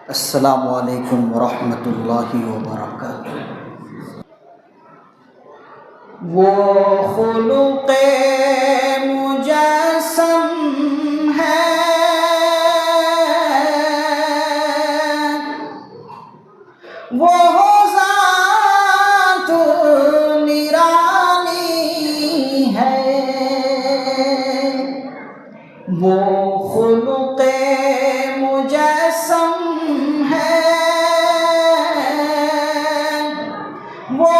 السلام علیکم ورحمۃ اللہ وبرکاتہ۔ وہ خلق مجسم ہے، وہ ذات نرالی ہے، وہ خلق مجسم ہے، وہ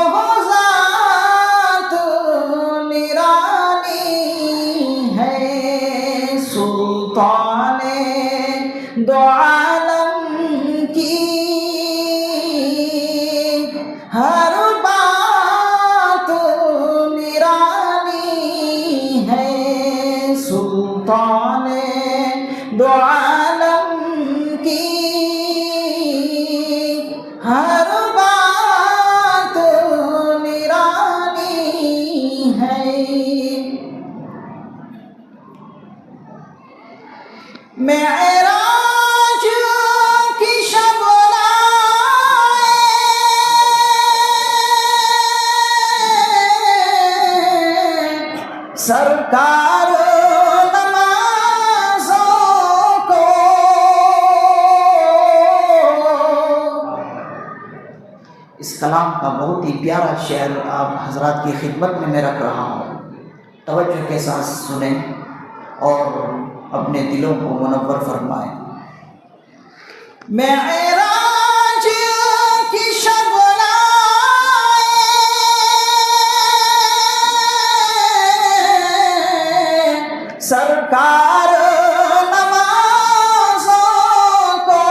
ذات نرالی ہے، سلطان دو عالم کی ہر بات نرالی ہے، سلطان دو عالم کی ہر بات نرالی ہے۔ معراج کی شب لائے، سرکار نمازوں کو، اس کلام کا بہت ہی پیارا شعر آپ حضرات کی خدمت میں رکھ رہا ہوں، توجہ کے ساتھ سنیں اور اپنے دلوں کو منور فرمائیں۔ معراج کی شب لائے، سرکار نمازوں کو،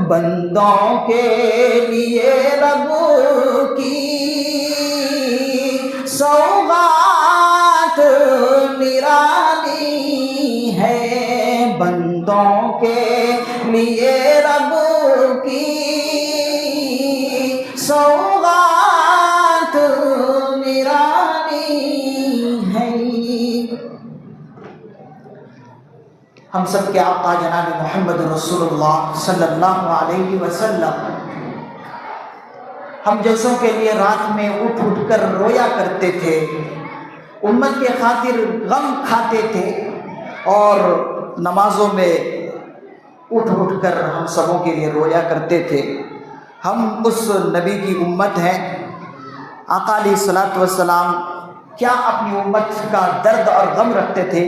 بندوں کے لیے رب کی سوغات نرالی ہے، بندوں کے لیے رب کی سوغات نرالی ہے۔ ہم سب کے آقا جناب محمد رسول اللہ صلی اللہ علیہ وسلم ہم جیسوں کے لیے رات میں اٹھ اٹھ کر رویا کرتے تھے، امت کے خاطر غم کھاتے تھے، اور نمازوں میں اٹھ اٹھ کر ہم سبوں کے لیے رویا کرتے تھے۔ ہم اس نبی کی امت ہیں۔ آقا علیہ الصلوۃ والسلام کیا اپنی امت کا درد اور غم رکھتے تھے؟